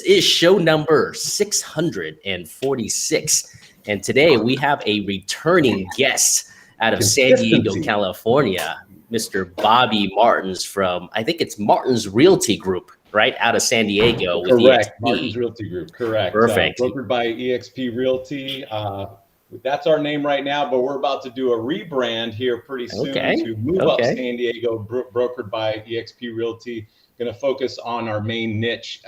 is show number 646. And today we have a returning guest out of San Diego, California, Mr. Bobby Martins from, I think it's Martins Realty Group, right? Out of San Diego. With Correct. EXP. Martins Realty Group. Correct. Perfect. Brokered by EXP Realty. That's our name right now, but we're about to do a rebrand here pretty soon to move up San Diego, brokered by EXP Realty. Going to focus on our main niche.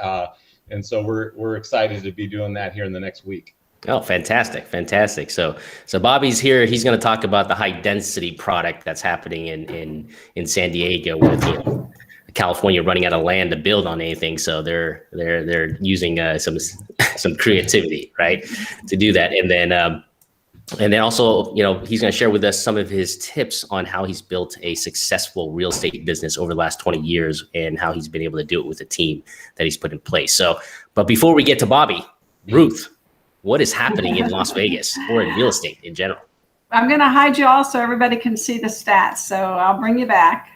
And so we're excited to be doing that here in the next week. Oh, fantastic. Fantastic. So Bobby's here. He's going to talk about the high density product that's happening in San Diego with California running out of land to build on anything. So they're using some creativity, right, to do that. And then also, he's going to share with us some of his tips on how he's built a successful real estate business over the last 20 years and how he's been able to do it with a team that he's put in place. But before we get to Bobby, Ruth, what is happening in Las Vegas or in real estate in general? I'm going to hide you all so everybody can see the stats. So I'll bring you back.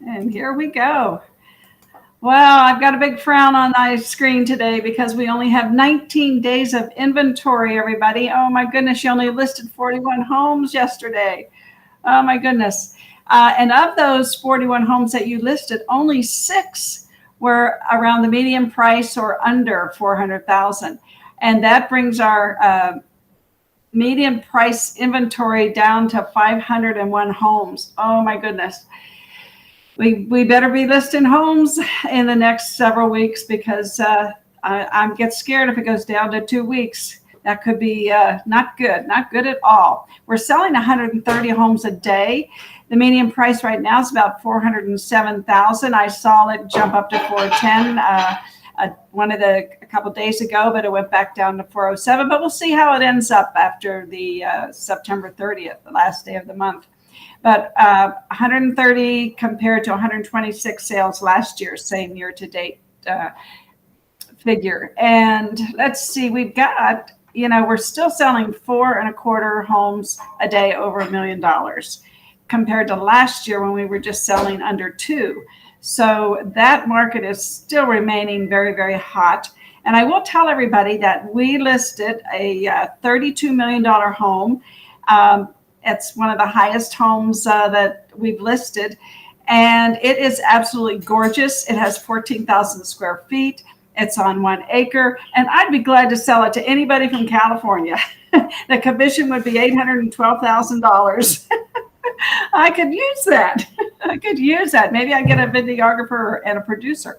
And here we go. Well, I've got a big frown on my screen today because we only have 19 days of inventory, everybody. Oh, my goodness. You only listed 41 homes yesterday. Oh, my goodness. And of those 41 homes that you listed, only 6 were around the median price or under $400,000. And that brings our median price inventory down to 501 homes. Oh, my goodness. We better be listing homes in the next several weeks because I get scared if it goes down to 2 weeks. That could be not good at all. We're selling 130 homes a day. The median price right now is about $407,000. I saw it jump up to $410 a couple of days ago, but it went back down to $407. But we'll see how it ends up after the September 30th, the last day of the month. But 130 compared to 126 sales last year, same year-to-date figure. And let's see, we've got, we're still selling 4 1/4 homes a day over $1 million compared to last year when we were just selling under 2. So that market is still remaining very, very hot. And I will tell everybody that we listed a $32 million home. It's one of the highest homes that we've listed, and it is absolutely gorgeous. It has 14,000 square feet. It's on 1 acre, and I'd be glad to sell it to anybody from California. The commission would be $812,000. I could use that. Maybe I get a videographer and a producer.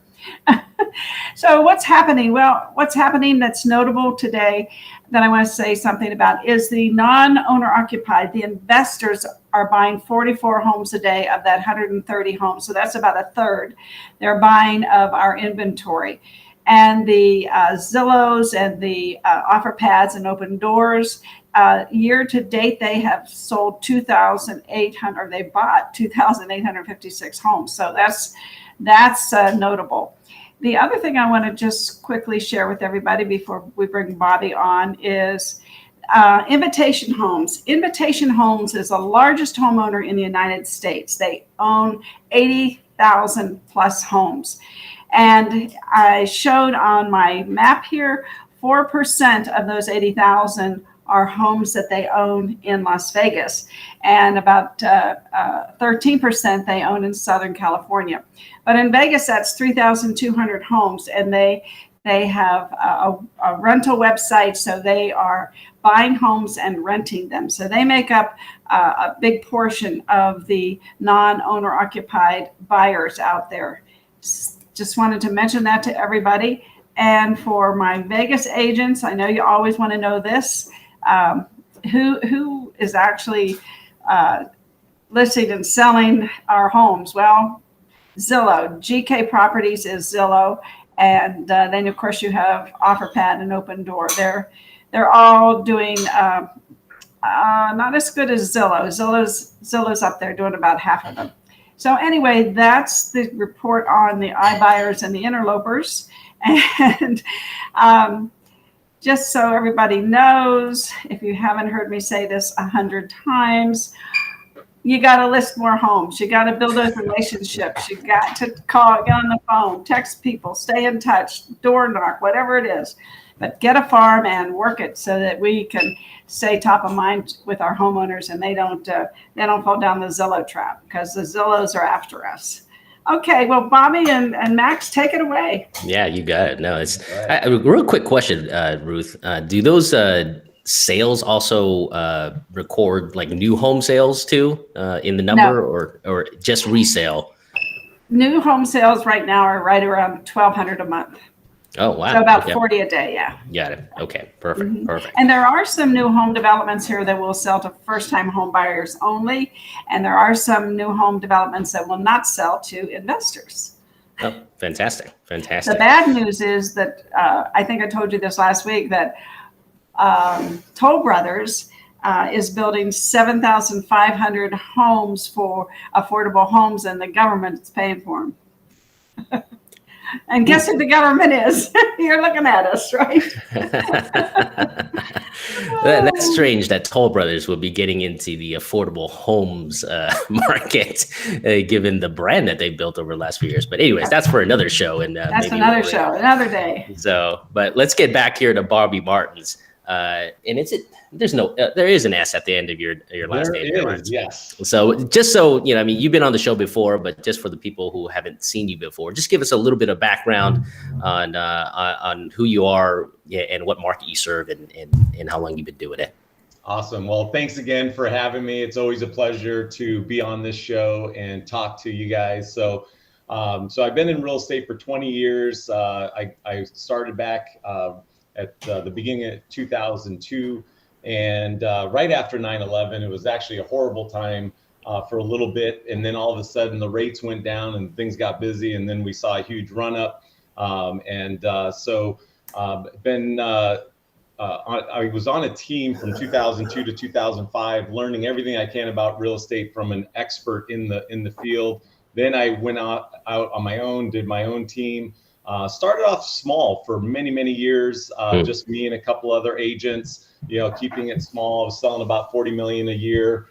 So what's happening? Well, what's happening that's notable today that I want to say something about is the non-owner occupied. The investors are buying 44 homes a day of that 130 homes. So that's about a third. They're buying of our inventory. And the Zillows and the offer pads and open doors, year to date, they have sold 2,800, or they bought 2,856 homes. So that's notable. The other thing I want to just quickly share with everybody before we bring Bobby on is Invitation Homes. Invitation Homes is the largest homeowner in the United States. They own 80,000 plus homes. And I showed on my map here, 4% of those 80,000 are homes that they own in Las Vegas, and about 13% they own in Southern California. But in Vegas, that's 3,200 homes, and they have a rental website, so they are buying homes and renting them. So they make up a big portion of the non-owner occupied buyers out there. Just wanted to mention that to everybody. And for my Vegas agents, I know you always want to know this. Who is actually listing and selling our homes? Well, Zillow. GK Properties is Zillow, and then of course you have OfferPad and Open Door. They're all doing not as good as Zillow. Zillow's up there doing about half of them. So anyway, that's the report on the iBuyers and the interlopers. And just so everybody knows, if you haven't heard me say this 100 times, you got to list more homes. You got to build those relationships. You got to call, get on the phone, text people, stay in touch, door knock, whatever it is. But get a farm and work it so that we can stay top of mind with our homeowners, and they don't fall down the Zillow trap, because the Zillows are after us. Okay, well, Bobby and Max, take it away. Yeah, you got it. No, it's a real quick question, Ruth. Do those sales also record like new home sales too in the number, No. or just resale? New home sales right now are right around 1,200 a month. Oh, wow. So about 40 a day, yeah. Got it. Okay, perfect, perfect. And there are some new home developments here that will sell to first-time home buyers only, and there are some new home developments that will not sell to investors. Oh, fantastic, fantastic. The bad news is that, I think I told you this last week, that Toll Brothers is building 7,500 homes for affordable homes, and the government is paying for them. And guess who the government is? You're looking at us, right? That's strange that Toll Brothers would be getting into the affordable homes market, given the brand that they built over the last few years. But anyways, that's for another show. And that's another show, another day. So, but let's get back here to Bobby Martin's. And there is an S at the end of your last name. There is, yes. So just so, you know, I mean, you've been on the show before, but just for the people who haven't seen you before, just give us a little bit of background on who you are and what market you serve and how long you've been doing it. Awesome. Well, thanks again for having me. It's always a pleasure to be on this show and talk to you guys. So I've been in real estate for 20 years. I started back at the beginning of 2002. And right after 9/11, it was actually a horrible time for a little bit. And then all of a sudden the rates went down and things got busy. And then we saw a huge run up. I was on a team from 2002 to 2005, learning everything I can about real estate from an expert in the field. Then I went out on my own, did my own team. Started off small for many, many years, just me and a couple other agents, you know, keeping it small. I was selling about 40 million a year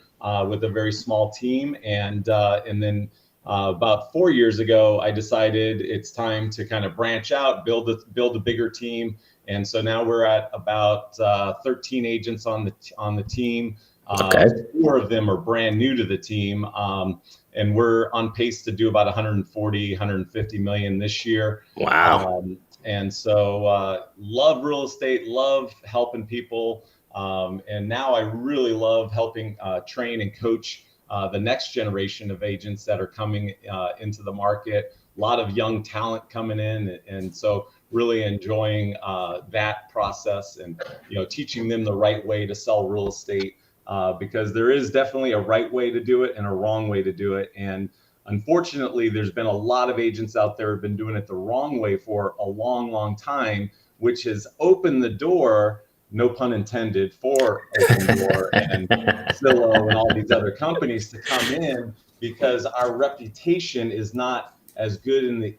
with a very small team. And then about 4 years ago, I decided it's time to kind of branch out, build a bigger team. And so now we're at about 13 agents on the team. Okay. 4 of them are brand new to the team. And we're on pace to do about 140, 150 million this year. Wow. And so love real estate, love helping people. And now I really love helping train and coach the next generation of agents that are coming into the market. A lot of young talent coming in. And so really enjoying that process and, you know, teaching them the right way to sell real estate. Because there is definitely a right way to do it and a wrong way to do it. And unfortunately, there's been a lot of agents out there who have been doing it the wrong way for a long, long time, which has opened the door, no pun intended, for Opendoor and Zillow and all these other companies to come in, because our reputation is not as good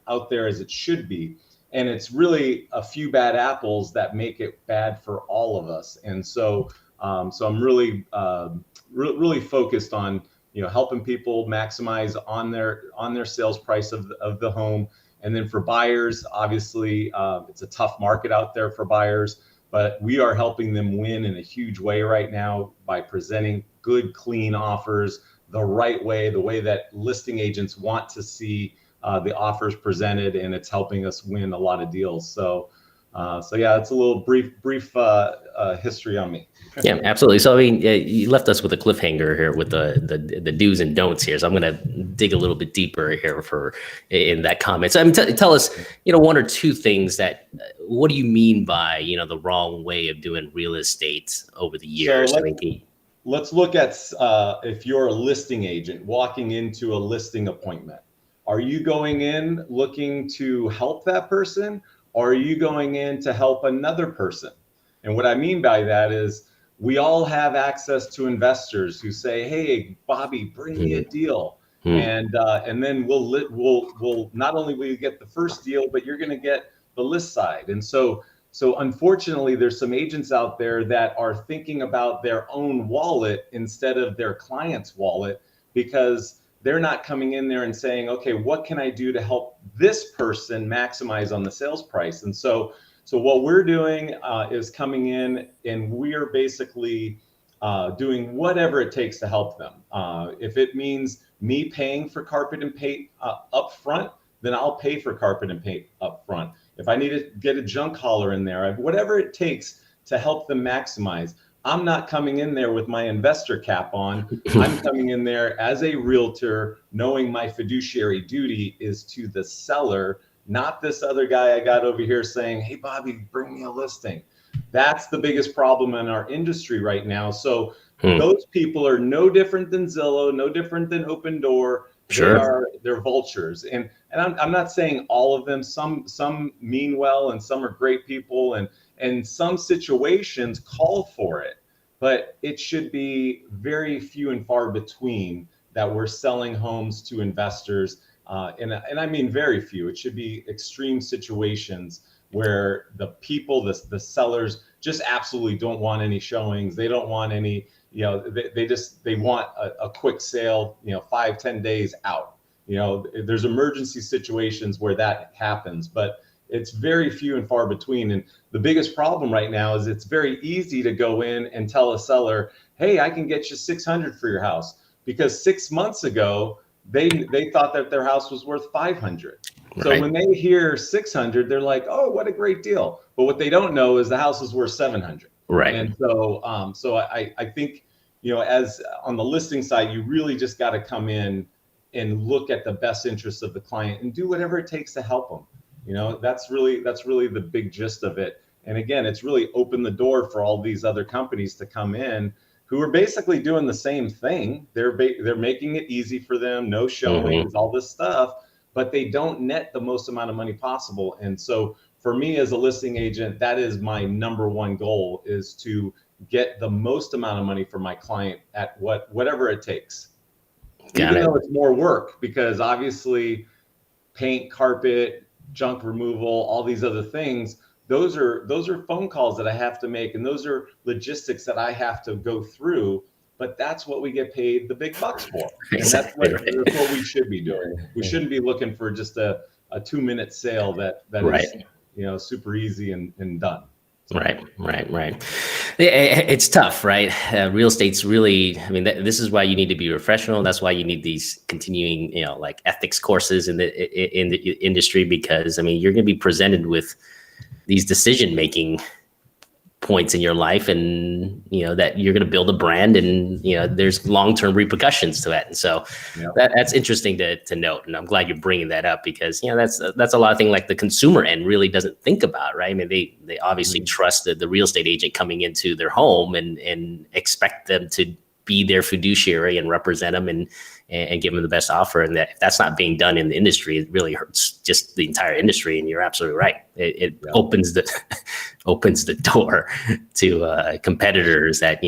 out there as it should be. And it's really a few bad apples that make it bad for all of us. And so I'm really focused on, you know, helping people maximize on their sales price of the home. And then for buyers, obviously, it's a tough market out there for buyers, but we are helping them win in a huge way right now by presenting good, clean offers the right way, the way that listing agents want to see the offers presented, and it's helping us win a lot of deals. So yeah, it's a little brief history on me. Yeah, absolutely. So, I mean, you left us with a cliffhanger here with the do's and don'ts here. So I'm going to dig a little bit deeper here in that comment. So, I mean, tell us, you know, one or two things that, what do you mean by, you know, the wrong way of doing real estate over the years? So let's look at if you're a listing agent walking into a listing appointment. Are you going in looking to help that person? Or are you going in to help another person? And what I mean by that is, we all have access to investors who say, "Hey, Bobby, bring me a deal," and then we'll not only will you get the first deal, but you're going to get the list side. And so So unfortunately, there's some agents out there that are thinking about their own wallet instead of their client's wallet, because they're not coming in there and saying, okay, what can I do to help this person maximize on the sales price? And so what we're doing is coming in, and we're basically doing whatever it takes to help them. If it means me paying for carpet and paint up front, then I'll pay for carpet and paint up front. If I need to get a junk hauler in there, whatever it takes to help them maximize. I'm not coming in there with my investor cap on. I'm coming in there as a realtor, knowing my fiduciary duty is to the seller, not this other guy I got over here saying, hey, Bobby, bring me a listing. That's the biggest problem in our industry right now. So those people are no different than Zillow, no different than Open Door. Sure. They're vultures. And I'm not saying all of them. Some mean well, and some are great people, and some situations call for it, but it should be very few and far between that we're selling homes to investors. And I mean very few. It should be extreme situations where the people, the sellers, just absolutely don't want any showings. They don't want any, they want a quick sale, 5-10 days out. There's emergency situations where that happens, but it's very few and far between. And the biggest problem right now is it's very easy to go in and tell a seller, hey, I can get you 600 for your house, because 6 months ago, they thought that their house was worth 500. So when they hear 600, they're like, oh, what a great deal. But what they don't know is the house is worth 700. Right. And so I think, as on the listing side, you really just got to come in and look at the best interests of the client and do whatever it takes to help them. That's really the big gist of it. And again, it's really opened the door for all these other companies to come in who are basically doing the same thing. They're making it easy for them, no showings, all this stuff, but they don't net the most amount of money possible. And so for me as a listing agent, that is my number one goal, is to get the most amount of money for my client at whatever it takes. Even though it's more work, because obviously paint, carpet, junk removal, all these other things, those are phone calls that I have to make, and those are logistics that I have to go through. But that's what we get paid the big bucks for. And that's what we should be doing. We shouldn't be looking for just a 2-minute sale that is super easy and done. Right. It's tough, right? Real estate's really, this is why you need to be professional. That's why you need these continuing, like ethics courses in the industry, because you're going to be presented with these decision-making points in your life, and that you're going to build a brand, and there's long-term repercussions to that. And so that's interesting to note, and I'm glad you're bringing that up, because that's a lot of things like the consumer end really doesn't think about, right? They obviously trust the real estate agent coming into their home and expect them to be their fiduciary and represent them and give them the best offer. And that if that's not being done in the industry, it really hurts just the entire industry. And you're absolutely right. It opens the door to competitors that,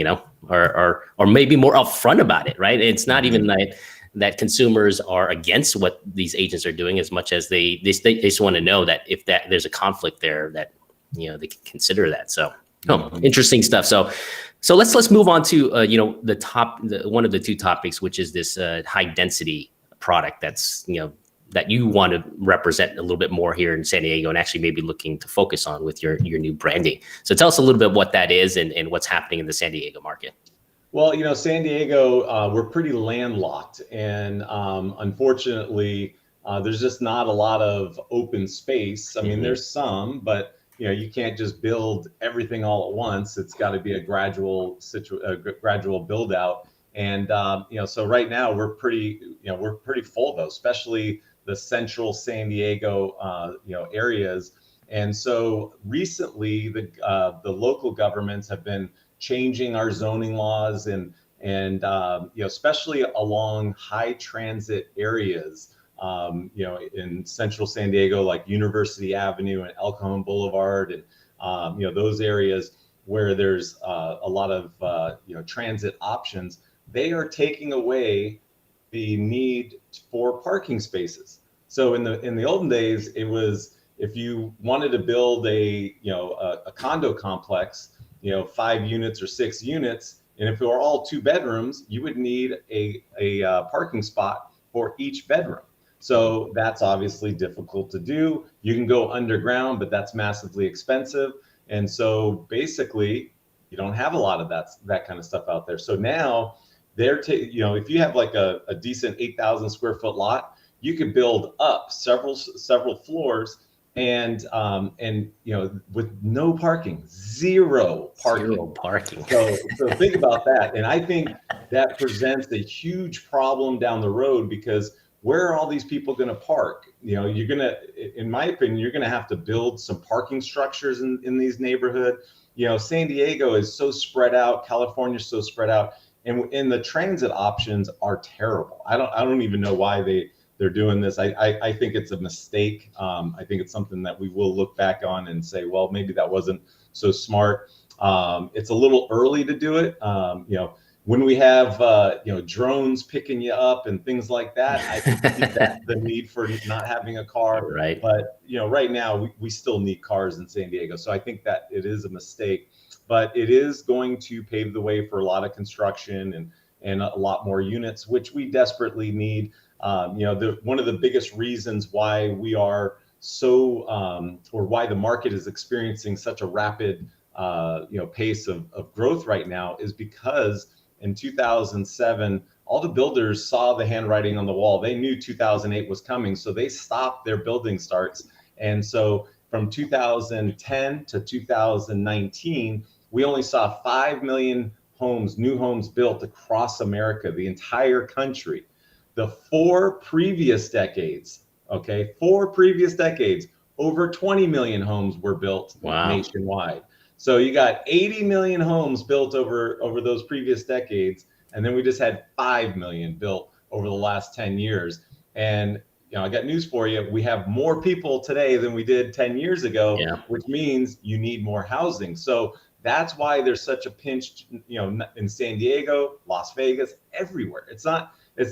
are maybe more upfront about it, right? It's not even like that consumers are against what these agents are doing, as much as they just want to know that if there's a conflict there, that, they can consider that. So, interesting stuff. So let's move on to one of the two topics, which is this high density product that's that you want to represent a little bit more here in San Diego, and actually maybe looking to focus on with your new branding. So tell us a little bit what that is and what's happening in the San Diego market. Well, San Diego, we're pretty landlocked, and unfortunately, there's just not a lot of open space. There's some, but you can't just build everything all at once. It's got to be a gradual build out. And so right now we're pretty full though, especially the central San Diego areas. And so recently the local governments have been changing our zoning laws and especially along high transit areas. In central San Diego, like University Avenue and El Cajon Boulevard, and those areas where there's a lot of transit options, they are taking away the need for parking spaces. So in the olden days, it was if you wanted to build a condo complex, 5 units or 6 units, and if it were all 2 bedrooms, you would need a parking spot for each bedroom. So that's obviously difficult to do. You can go underground, but that's massively expensive. And so basically, you don't have a lot of that kind of stuff out there. So now if you have like a decent 8,000 square foot lot, you could build up several floors and with no parking, zero parking. So think about that. And I think that presents a huge problem down the road, because where are all these people going to park? You're going to, in my opinion, you're going to have to build some parking structures in these neighborhoods. San Diego is so spread out. California is so spread out, and the transit options are terrible. I don't even know why they're doing this. I think it's a mistake. I think it's something that we will look back on and say, well, maybe that wasn't so smart. It's a little early to do it. When we have drones picking you up and things like that, I can see that the need for not having a car. Right. But right now we still need cars in San Diego. So I think that it is a mistake, but it is going to pave the way for a lot of construction and a lot more units, which we desperately need. One of the biggest reasons why we are or why the market is experiencing such a rapid pace of growth right now is because in 2007, all the builders saw the handwriting on the wall. They knew 2008 was coming, so they stopped their building starts. And so from 2010 to 2019, we only saw 5 million new homes built across America, the entire country. The 4 previous decades, over 20 million homes were built nationwide. So you got 80 million homes built over those previous decades, and then we just had 5 million built over the last 10 years. And I got news for you. We have more people today than we did 10 years ago, which means you need more housing. So that's why there's such a pinch, in San Diego, Las Vegas, everywhere.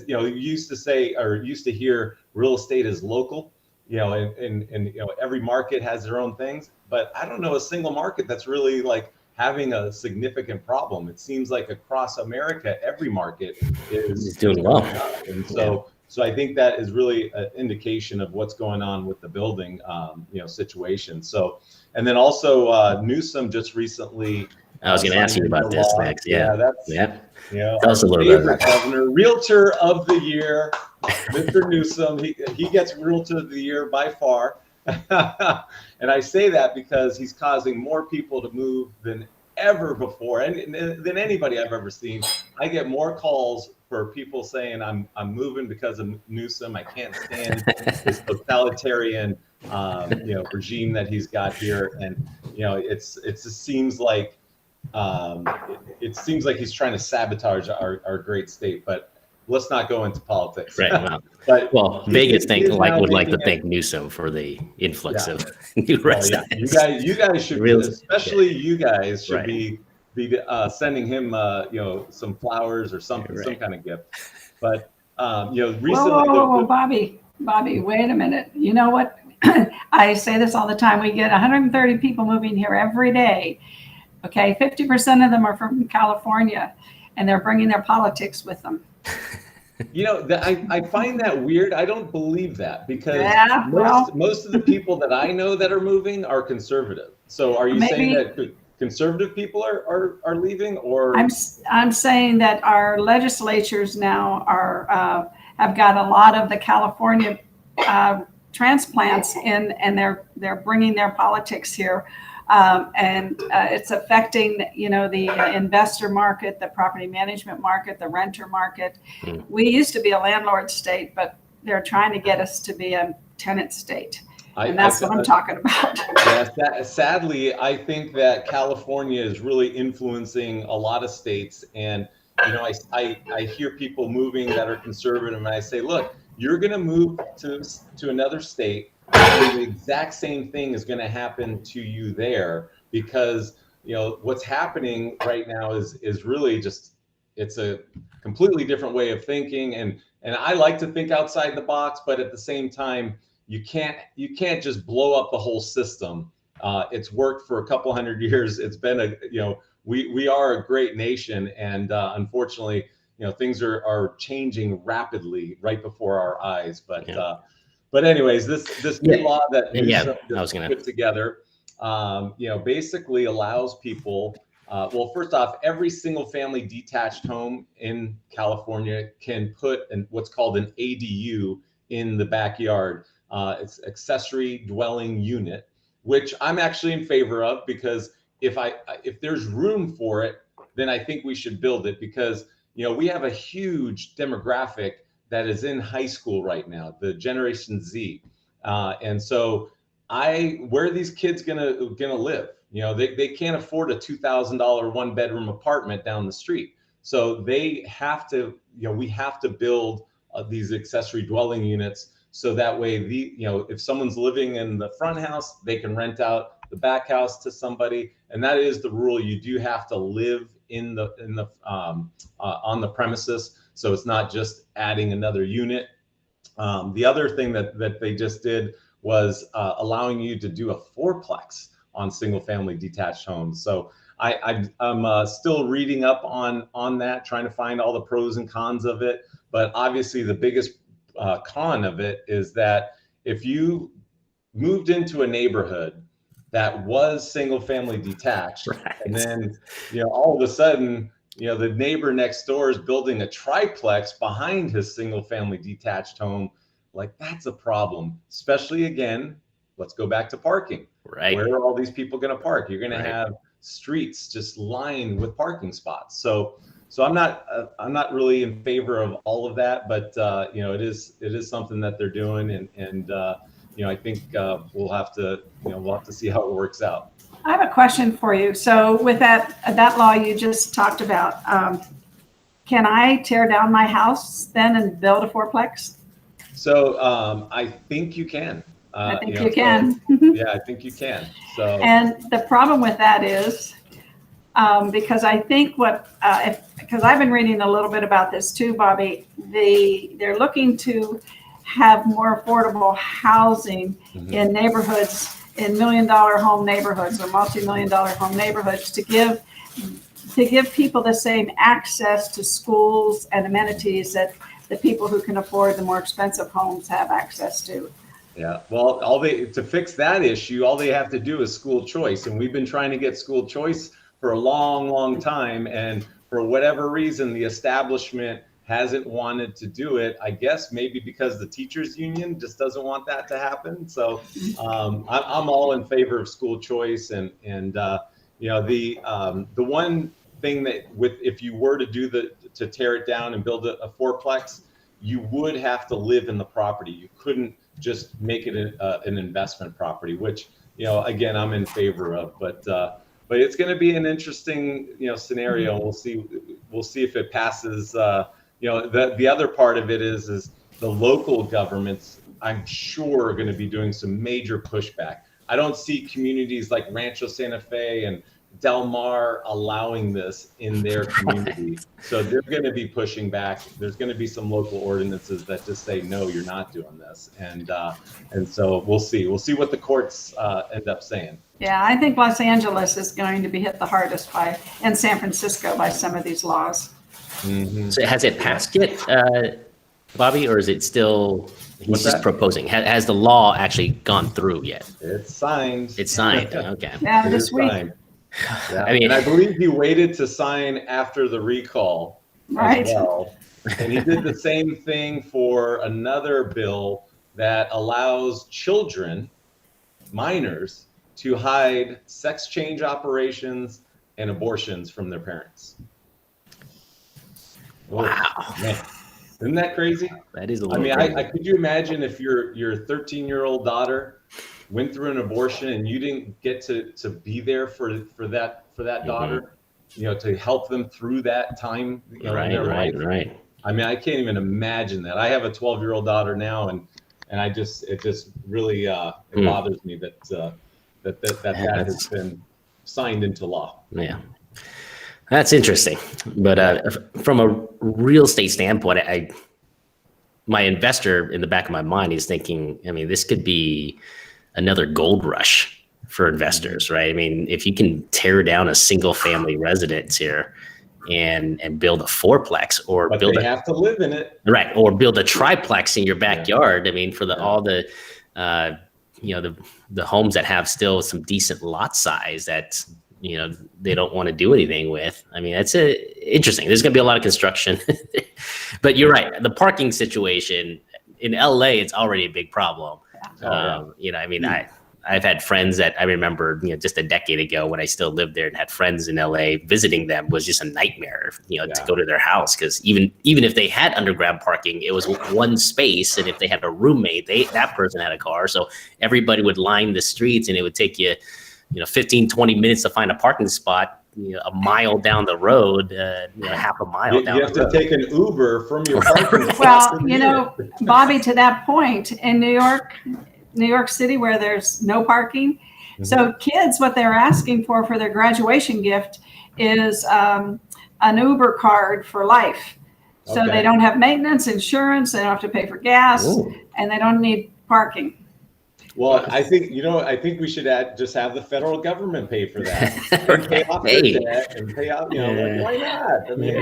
You used to hear real estate is local, and every market has their own things, but I don't know a single market that's really like having a significant problem. It seems like across America, every market is doing well. And so I think that is really an indication of what's going on with the building, situation. So, and then also Newsom just recently. I was going to ask you about this next. Tell us a little bit about that. Governor, Realtor of the Year, Mr. Newsom. He gets Realtor of the Year by far. And I say that because he's causing more people to move than ever before, and than anybody I've ever seen. I get more calls for people saying I'm moving because of Newsom. I can't stand this totalitarian regime that he's got here, and it just seems like he's trying to sabotage our great state. But let's not go into politics. Right. But Vegas would like to thank Newsom for the influx of new residents. You guys should, especially you guys should be sending him some flowers or something, some kind of gift. But recently, whoa, Bobby, wait a minute. You know what? I say this all the time. We get 130 people moving here every day. Okay, 50% of them are from California, and they're bringing their politics with them. I find that weird. I don't believe that, because most of the people that I know that are moving are conservative. So are you saying that conservative people are leaving, or? I'm saying that our legislatures now have got a lot of the California transplants in, and they're bringing their politics here. And it's affecting, the investor market, the property management market, the renter market. We used to be a landlord state, but they're trying to get us to be a tenant state. And that's what I'm talking about. Sadly, I think that California is really influencing a lot of states. And, I hear people moving that are conservative, and I say, look, you're going to move to another state. The exact same thing is going to happen to you there, because what's happening right now is really just, it's a completely different way of thinking, and I like to think outside the box, but at the same time, you can't just blow up the whole system. It's worked for a couple hundred years. It's been we are a great nation, and unfortunately, things are changing rapidly right before our eyes. But anyways, this new law that put together, basically allows people. Well, first off, every single family detached home in California can put what's called an ADU in the backyard. It's accessory dwelling unit, which I'm actually in favor of, because if there's room for it, then I think we should build it, because we have a huge demographic that is in high school right now, the Generation Z, and so where are these kids gonna live? They can't afford a $2,000 one-bedroom apartment down the street, so they have to. We have to build these accessory dwelling units, so that way if someone's living in the front house, they can rent out the back house to somebody, and that is the rule. You do have to live on the premises, so it's not just adding another unit. The other thing that they just did was allowing you to do a fourplex on single family detached homes. So I'm still reading up on that, trying to find all the pros and cons of it. But obviously the biggest con of it is that if you moved into a neighborhood that was single family detached, right, and then all of a sudden the neighbor next door is building a triplex behind his single family detached home, like that's a problem. Especially, again, let's go back to parking. Right. Where are all these people going to park? You're going to have streets just lined with parking spots. So I'm not really in favor of all of that, but it is something that they're doing, and I think we'll have to see how it works out. I have a question for you. So with that law you just talked about, can I tear down my house then and build a fourplex? So I think you can. I think you can. Yeah, I think you can. So, and the problem with that is, because I think because I've been reading a little bit about this too, Bobby, they're looking to have more affordable housing in neighborhoods, in $1 million home neighborhoods or multi-million-dollar home neighborhoods, to give people the same access to schools and amenities that the people who can afford the more expensive homes have access to. Yeah, well, to fix that issue, all they have to do is school choice, and we've been trying to get school choice for a long, long time, and for whatever reason, the establishment hasn't wanted to do it. I guess maybe because the teachers union just doesn't want that to happen. So I'm all in favor of school choice, and the one thing that if you were to tear it down and build a fourplex, you would have to live in the property. You couldn't just make it an investment property, which again I'm in favor of. But it's going to be an interesting scenario. We'll see if it passes. The other part of it is the local governments, I'm sure, are going to be doing some major pushback. I don't see communities like Rancho Santa Fe and Del Mar allowing this in their community. So they're going to be pushing back. There's going to be some local ordinances that just say, no, you're not doing this. And so we'll see. We'll see what the courts end up saying. Yeah, I think Los Angeles is going to be hit the hardest and San Francisco by some of these laws. Mm-hmm. So has it passed yet, Bobby, or is it still, he's just proposing? Has the law actually gone through yet? It's signed. It's signed, okay. Yeah, this week. Yeah. I mean, and I believe he waited to sign after the recall as well. And he did the same thing for another bill that allows children, minors, to hide sex change operations and abortions from their parents. Wow. Man. Isn't that crazy? That is a little crazy. Could you imagine if your 13-year-old daughter went through an abortion and you didn't get to be there for that daughter, to help them through that time in their life. Right. I mean, I can't even imagine that. I have a 12-year-old daughter now, and it just really it bothers me that has been signed into law. Yeah. That's interesting. But from a real estate standpoint, my investor in the back of my mind is thinking, I mean, this could be another gold rush for investors, right? I mean, if you can tear down a single family residence here and build a fourplex, or but build they have to live in it, right, or build a triplex in your backyard. I mean, for all the the homes that have still some decent lot size that they don't want to do anything with. I mean, that's interesting. There's going to be a lot of construction, but you're right. The parking situation in LA, it's already a big problem. I mean, I've had friends that I remember, just a decade ago when I still lived there and had friends in LA, visiting them was just a nightmare, to go to their house. Cause even if they had underground parking, it was one space. And if they had a roommate, that person had a car. So everybody would line the streets, and it would take you, 15, 20 minutes to find a parking spot, a mile down the road, half a mile down the road. You have to take an Uber from your parking spot. Well, Bobby, to that point, in New York City, where there's no parking. Mm-hmm. So kids, what they're asking for their graduation gift is an Uber card for life. So they don't have maintenance, insurance, they don't have to pay for gas, and they don't need parking. Well, I think we should just have the federal government pay for that. And pay off their debt and pay out, why not? I mean,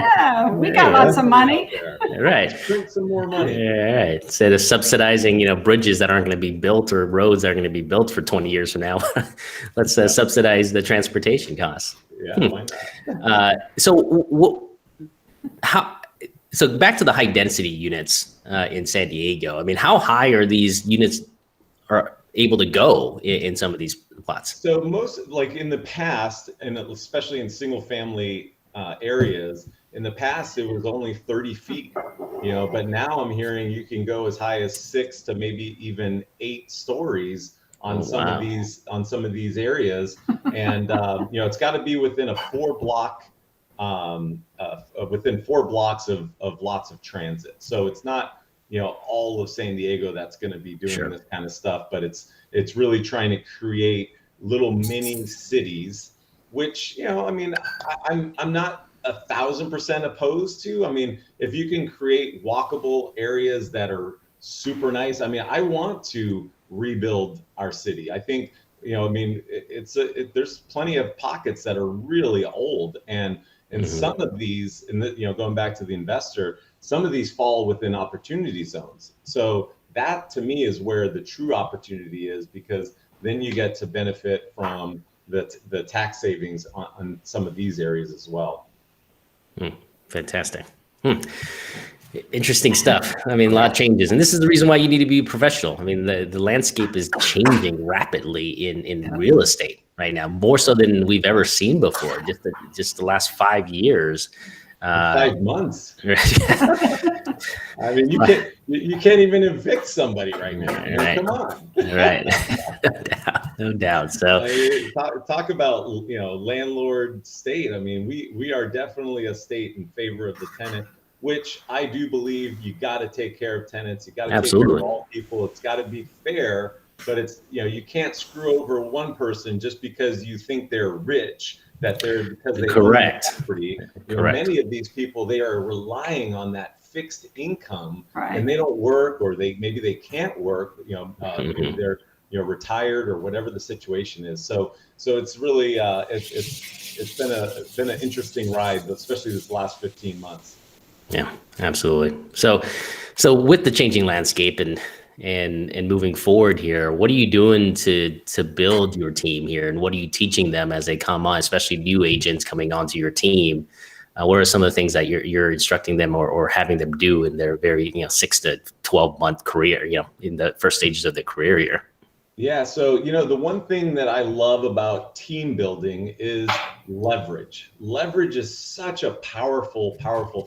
we got lots of money. Right. Print some more money. Yeah, right. Instead of subsidizing, bridges that aren't going to be built, or roads that are going to be built for 20 years from now, let's subsidize the transportation costs. Yeah, why not? So back to the high density units in San Diego. I mean, how high are these units are able to go in some of these plots? So most, like in the past, and especially in single family areas, in the past it was only 30 feet, but now I'm hearing you can go as high as 6 to maybe even 8 stories on some of these areas. And it's got to be within a 4-block within 4 blocks of lots of transit. So it's not all of San Diego that's going to be doing this kind of stuff, but it's really trying to create little mini cities, which, I mean, I'm not 1,000% opposed to. I mean, if you can create walkable areas that are super nice, I mean, I want to rebuild our city. I think, I mean, there's plenty of pockets that are really old, and some of these, and going back to the investor, some of these fall within opportunity zones. So that to me is where the true opportunity is, because then you get to benefit from the tax savings on some of these areas as well. Fantastic. Interesting stuff. I mean, a lot of changes, and this is the reason why you need to be professional. I mean, the landscape is changing rapidly in real estate right now, more so than we've ever seen before. Just the last 5 years. 5 months. I mean, you can't even evict somebody right now. Right. Come on. Right. No doubt. So talk about landlord state. I mean, we are definitely a state in favor of the tenant, which I do believe you got to take care of tenants. You got to take care of all people. It's got to be fair, but it's you can't screw over one person just because you think they're rich. Because they own property. Many of these people, they are relying on that fixed income, and they don't work, or maybe they can't work. If they're retired or whatever the situation is. So it's really it's been an interesting ride, especially this last 15 months. Yeah, absolutely. So with the changing landscape and moving forward here, what are you doing to build your team here, and what are you teaching them as they come on, especially new agents coming onto your team? What are some of the things that you're instructing them or having them do in their very 6 to 12 month career, in the first stages of their career here? Yeah, so the one thing that I love about team building is leverage. Leverage is such a powerful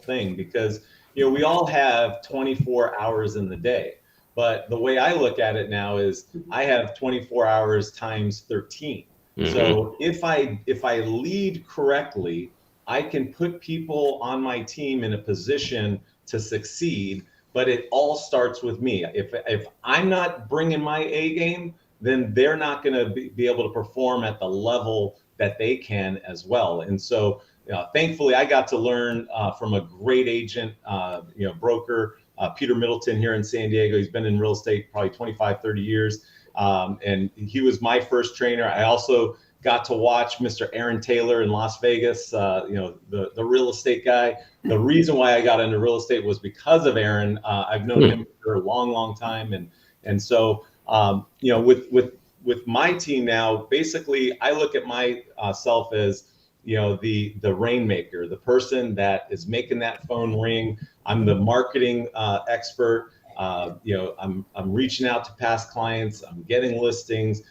thing, because we all have 24 hours in the day. But the way I look at it now is I have 24 hours times 13. So if I lead correctly, I can put people on my team in a position to succeed, but it all starts with me. If I'm not bringing my A game, then they're not going to be able to perform at the level that they can as well. And so thankfully I got to learn from a great agent, broker Peter Middleton here in San Diego. He's been in real estate probably 25, 30 years. And he was my first trainer. I also got to watch Mr. Aaron Taylor in Las Vegas, the real estate guy. The reason why I got into real estate was because of Aaron. I've known him for a long, long time. And so, with my team now, basically I look at myself as, the rainmaker, the person that is making that phone ring. I'm the marketing expert. I'm reaching out to past clients. I'm getting listings.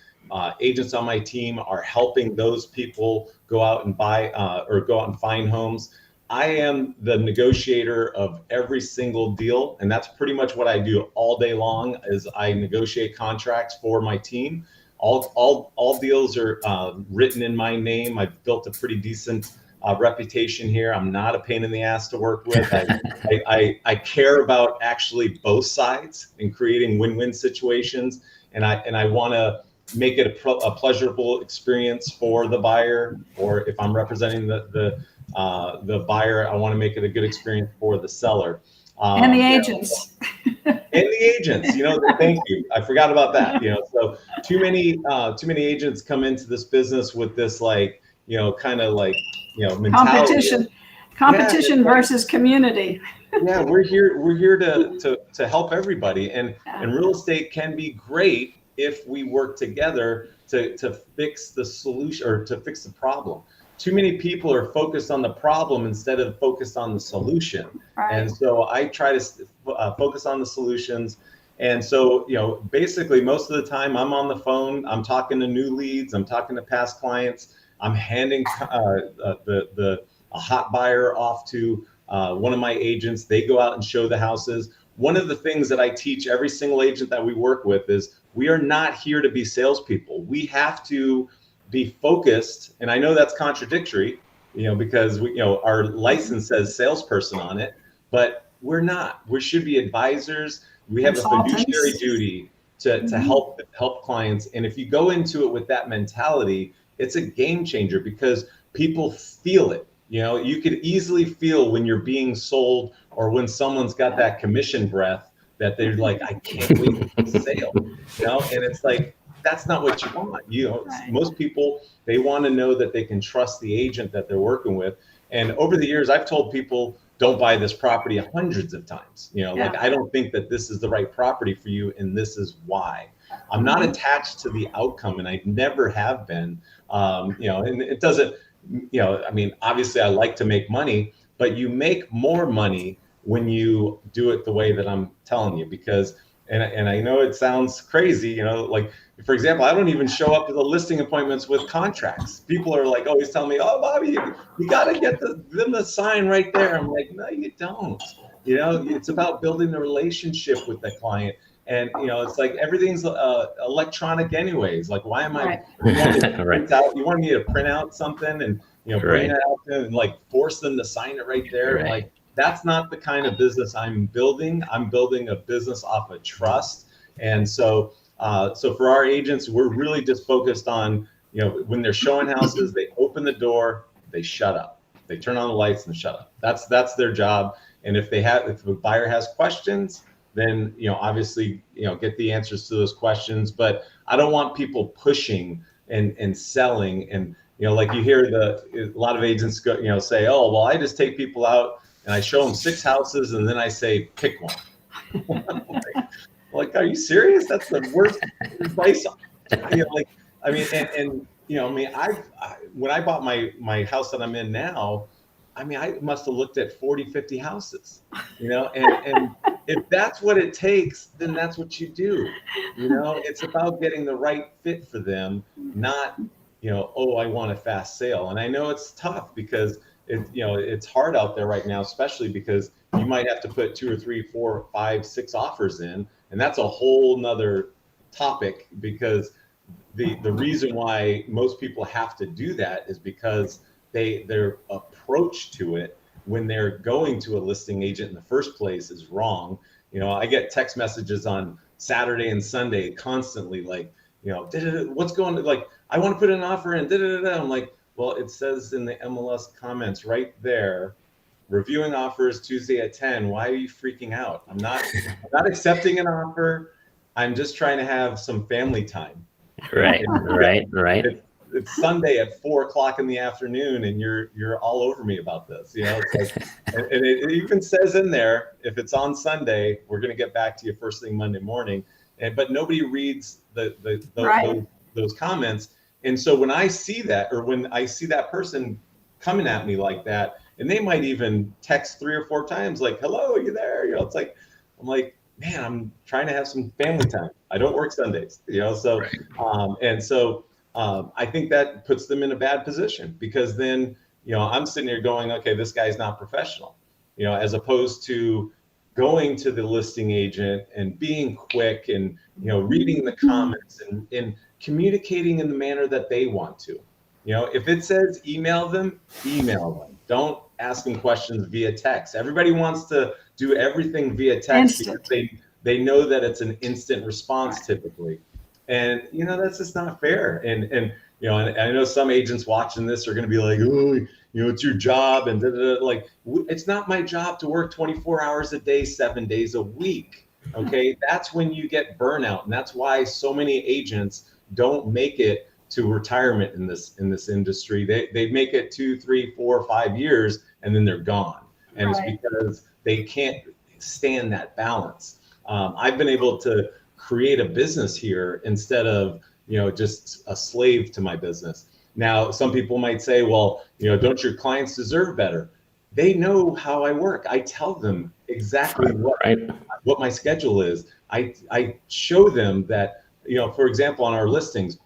Agents on my team are helping those people go out and buy or go out and find homes. I am the negotiator of every single deal, and that's pretty much what I do all day long. Is I negotiate contracts for my team. All deals are written in my name. I've built a pretty decent reputation here. I'm not a pain in the ass to work with. I care about actually both sides and creating win-win situations, and I want to make it a pleasurable experience for the buyer, or if I'm representing the buyer, I want to make it a good experience for the seller. And the agents. And the agents, thank you. I forgot about that. So too many agents come into this business with this mentality. Competition versus community. Yeah, we're here to help everybody, and real estate can be great if we work together to fix the solution or to fix the problem. Too many people are focused on the problem instead of focused on the solution. Right. And so I try to focus on the solutions. And so, basically most of the time I'm on the phone, I'm talking to new leads, I'm talking to past clients, I'm handing a hot buyer off to one of my agents. They go out and show the houses. One of the things that I teach every single agent that we work with is we are not here to be salespeople. We have to be focused, and I know that's contradictory, because our license says salesperson on it, but we're not. We should be advisors. We have a fiduciary duty to help clients, and if you go into it with that mentality, it's a game changer because people feel it. You could easily feel when you're being sold or when someone's got that commission breath that they're like, I can't wait for the sale. And it's like, that's not what you want. Right. Most people, they want to know that they can trust the agent that they're working with. And over the years, I've told people, don't buy this property hundreds of times. I don't think that this is the right property for you, and this is why. I'm not attached to the outcome, and I never have been. And it doesn't, obviously I like to make money, but you make more money when you do it the way that I'm telling you, because, and I know it sounds crazy, for example, I don't even show up to the listing appointments with contracts. People are like always telling me, oh, Bobby, you got to get them to sign right there. I'm like, no, you don't. It's about building the relationship with the client. And, it's like everything's electronic anyways. Like, why am I, you want me to print out something and, bring that out and force them to sign it right there. Right. Like, that's not the kind of business I'm building. I'm building a business off of trust. And so for our agents, we're really just focused on, when they're showing houses, they open the door, they shut up. They turn on the lights and shut up. That's their job. And if the buyer has questions, then, obviously, get the answers to those questions. But I don't want people pushing and selling. And, like you hear a lot of agents go, say, oh, well, I just take people out and I show them 6 houses and then I say, pick one. Like, are you serious? That's the worst advice. When I bought my house that I'm in now, I must have looked at 40, 50 houses, and if that's what it takes, then that's what you do. It's about getting the right fit for them, not, oh, I want a fast sale. And I know it's tough because it's hard out there right now, especially because you might have to put 2 or 3, 4, 5, 6 offers in. And that's a whole nother topic, because the reason why most people have to do that is because their approach to it when they're going to a listing agent in the first place is wrong. I get text messages on Saturday and Sunday constantly, like, what's going on? Like, I want to put an offer in, I'm like, well, it says in the MLS comments right there reviewing offers Tuesday at 10. Why are you freaking out? I'm not accepting an offer. I'm just trying to have some family time. Right, right. It's Sunday at 4 o'clock in the afternoon, and you're all over me about this. It's like, and it even says in there, if it's on Sunday, we're going to get back to you first thing Monday morning. But nobody reads those comments. And so when I see that, or when I see that person coming at me like that, and they might even text 3 or 4 times, like, "Hello, are you there?" It's like, I'm like, man, I'm trying to have some family time. I don't work Sundays, So, I think that puts them in a bad position, because then, I'm sitting here going, okay, this guy's not professional, as opposed to going to the listing agent and being quick and, reading the comments and communicating in the manner that they want to. If it says email them. Don't ask them questions via text. Everybody wants to do everything via text because they know that it's an instant response typically. And, that's just not fair. And I know some agents watching this are going to be like, oh, it's your job. And like, it's not my job to work 24 hours a day, 7 days a week. Okay. That's when you get burnout. And that's why so many agents don't make it to retirement in this industry. They make it 2, 3, 4, 5 years, and then they're gone. And It's because they can't stand that balance. I've been able to create a business here instead of, just a slave to my business. Now, some people might say, well, don't your clients deserve better? They know how I work. I tell them exactly what my schedule is. I show them that, for example, on our listings,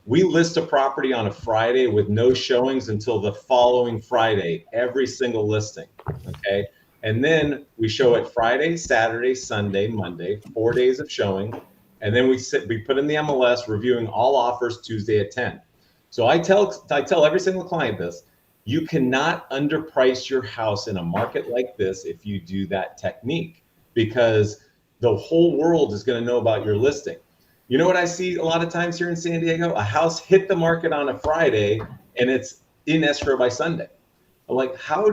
we list a property on a Friday with no showings until the following Friday, every single listing. Okay. And then we show it Friday, Saturday, Sunday, Monday, 4 days of showing. And then we put in the MLS reviewing all offers Tuesday at 10. So I tell every single client this: you cannot underprice your house in a market like this if you do that technique, because the whole world is going to know about your listing. You know what I see a lot of times here in San Diego? A house hit the market on a Friday and it's in escrow by Sunday. I'm like, how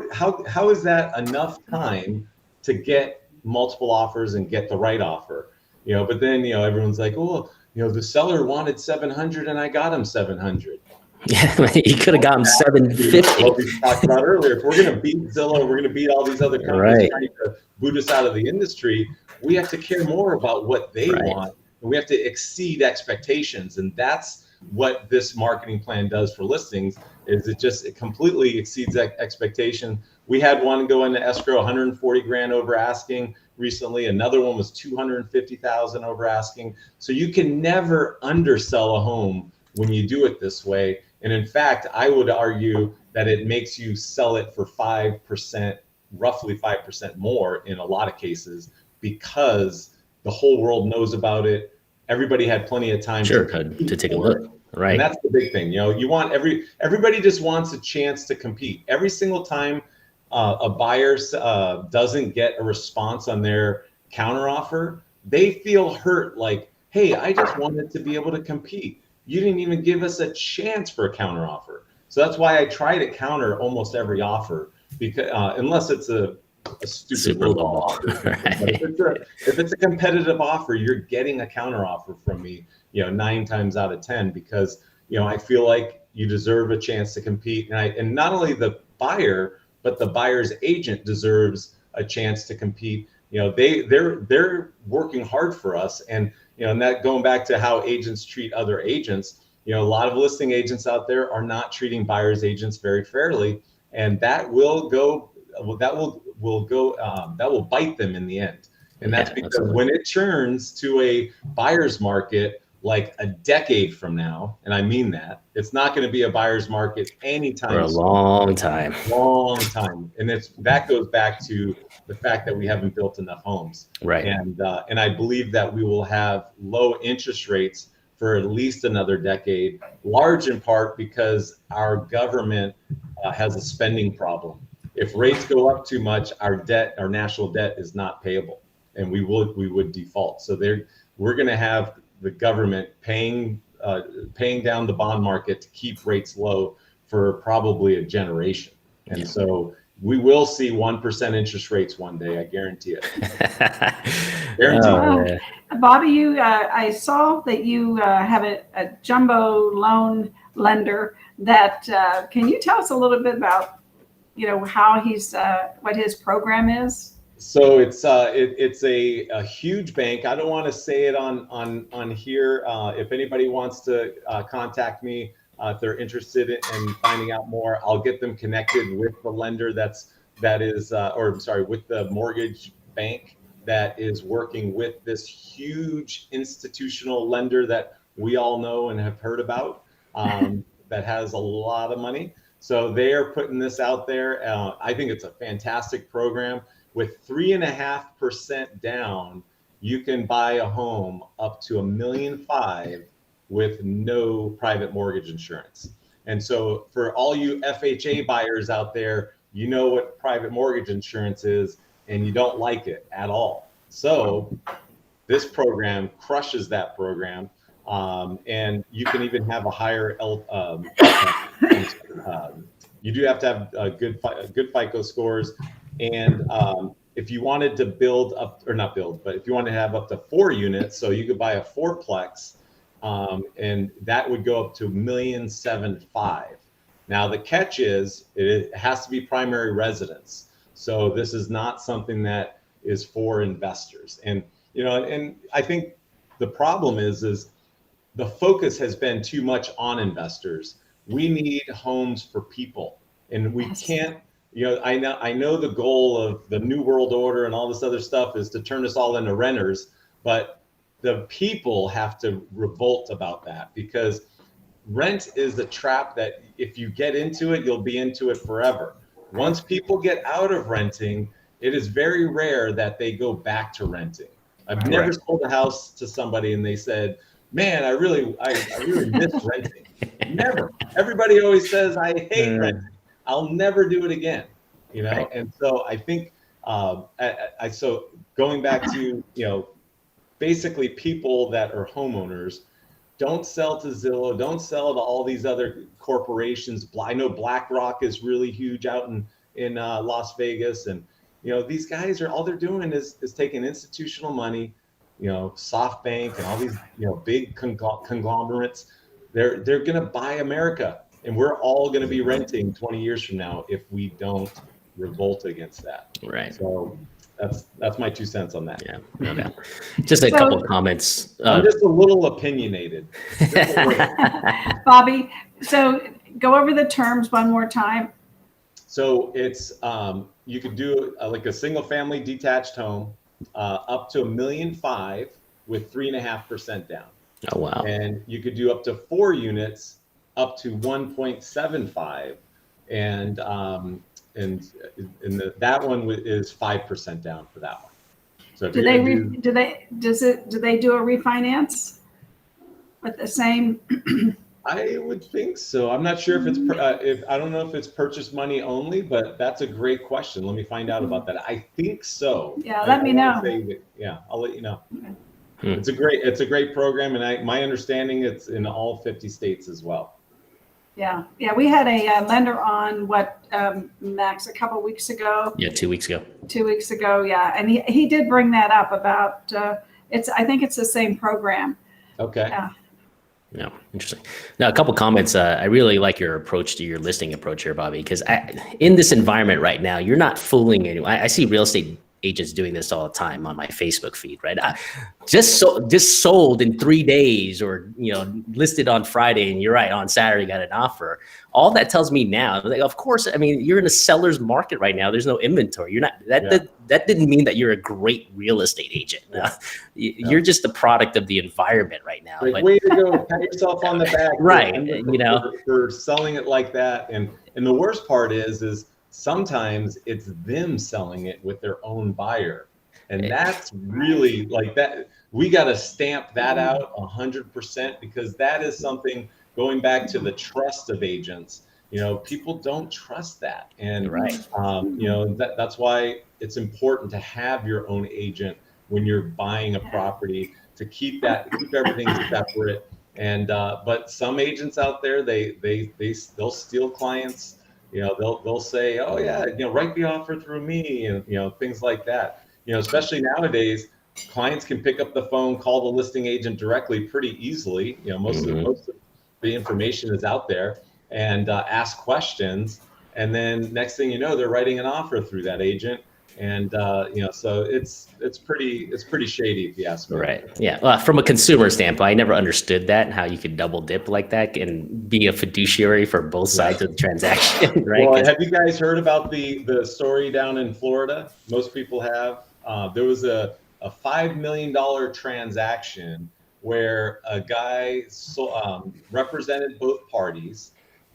is that enough time to get multiple offers and get the right offer? But then, everyone's like, oh, the seller wanted 700 and I got him 700. Yeah, you could have gotten 750. What we talked about earlier. If we're going to beat Zillow, we're going to beat all these other companies trying to boot us out of the industry. We have to care more about what they want. And we have to exceed expectations. And that's what this marketing plan does for listings, is it completely exceeds expectation. We had one go into escrow 140 grand over asking recently. Another one was 250,000 over asking. So you can never undersell a home when you do it this way. And in fact, I would argue that it makes you sell it for 5%, roughly 5% more in a lot of cases, because the whole world knows about it. Everybody had plenty of time to take a look. Right. And that's the big thing. You want everybody just wants a chance to compete. Every single time a buyer doesn't get a response on their counteroffer, they feel hurt. Like, hey, I just wanted to be able to compete. You didn't even give us a chance for a counteroffer. So that's why I try to counter almost every offer, because unless it's a stupid low ball offer. If it's a competitive offer, you're getting a counteroffer from me, 9 times out of 10, because I feel like you deserve a chance to compete, and not only the buyer, but the buyer's agent deserves a chance to compete. They're working hard for us, and and that, going back to how agents treat other agents, a lot of listing agents out there are not treating buyer's agents very fairly, and that will bite them in the end. And that's because when it turns to a buyer's market like a decade from now, and I mean that, it's not going to be a buyer's market anytime for a long time. And that goes back to the fact that we haven't built enough homes. Right. And I believe that we will have low interest rates for at least another decade, large in part because our government has a spending problem. If rates go up too much, our national debt is not payable, and we would default. So we're going to have the government paying down the bond market to keep rates low for probably a generation. And so we will see 1% interest rates one day. I guarantee it. Guaranteed. Bobby, I saw that you have a jumbo loan lender. That can you tell us a little bit about, how he's what his program is? So it's a huge bank. I don't want to say it on here. If anybody wants to contact me, if they're interested in finding out more, I'll get them connected with the lender with the mortgage bank that is working with this huge institutional lender that we all know and have heard about, that has a lot of money. So they are putting this out there. I think it's a fantastic program. With 3.5% down, you can buy a home up to $1.5 million with no private mortgage insurance. And so for all you FHA buyers out there, you know what private mortgage insurance is, and you don't like it at all. So this program crushes that program. And you can even have a higher, you do have to have good FICO scores. And if you wanted to build up, or not build, but if you wanted to have up to 4 units, so you could buy a 4-plex, and that would go up to $1.75 million. Now the catch is it has to be primary residence. So this is not something that is for investors. And and I think the problem is the focus has been too much on investors. We need homes for people, and we can't. I know the goal of the New World Order and all this other stuff is to turn us all into renters, but the people have to revolt about that, because rent is a trap that if you get into it, you'll be into it forever. Once people get out of renting, it is very rare that they go back to renting. I've never sold a house to somebody and they said, man, I really miss renting. Never. Everybody always says, I hate renting. I'll never do it again, And so I think, so going back to, basically people that are homeowners, don't sell to Zillow, don't sell to all these other corporations. I know BlackRock is really huge out in Las Vegas. And, these guys all they're doing is taking institutional money, SoftBank and all these, big conglomerates. They're going to buy America. And we're all going to be renting 20 years from now if we don't revolt against that. Right. So that's my 2 cents on that. Yeah, no doubt. Just a couple of comments. I'm just a little opinionated. Bobby, so go over the terms one more time. So it's you could do like a single family detached home up to $1.5 million with 3.5% down. Oh wow. And you could do up to 4 units up to 1.75, and that one is 5% down for that one. So do they do a refinance with the same? I would think so. I'm not sure if it's I don't know if it's purchase money only, but that's a great question. Let me find out about that. I think so. Yeah, let me know. I'll let you know. Okay. It's a great program, and my understanding it's in all 50 states as well. Yeah. We had a lender on Max a couple weeks ago. Yeah, 2 weeks ago. 2 weeks ago, yeah, and he did bring that up about I think it's the same program. Okay. Yeah. No, interesting. Now, a couple comments. I really like your approach to your listing approach here, Bobby, because in this environment right now, you're not fooling anyone. I see real estate agents doing this all the time on my Facebook feed, right? Just sold in 3 days, or listed on Friday, and you're right, on Saturday got an offer. All that tells me now, like, of course, I mean, you're in a seller's market right now. There's no inventory. You're not that didn't mean that you're a great real estate agent. You're just the product of the environment right now. Like, way to go! Pat yourself on the back, right? For selling it like that. And the worst part is sometimes it's them selling it with their own buyer. And that's really like that. We got to stamp that out 100%, because that is something, going back to the trust of agents, people don't trust that. And, that's why it's important to have your own agent when you're buying a property, to keep everything separate. And, but some agents out there, they'll steal clients. they'll say, oh yeah, write the offer through me, and things like that. Especially nowadays, clients can pick up the phone, call the listing agent directly pretty easily. Most of the information is out there, and ask questions, and then next thing you know, they're writing an offer through that agent. And so it's pretty shady, if you ask me. Right. Yeah. Well, from a consumer standpoint, I never understood that, how you could double dip like that and be a fiduciary for both sides of the transaction. Right. Well, have you guys heard about the story down in Florida? Most people have. There was a $5 million transaction where a guy represented both parties,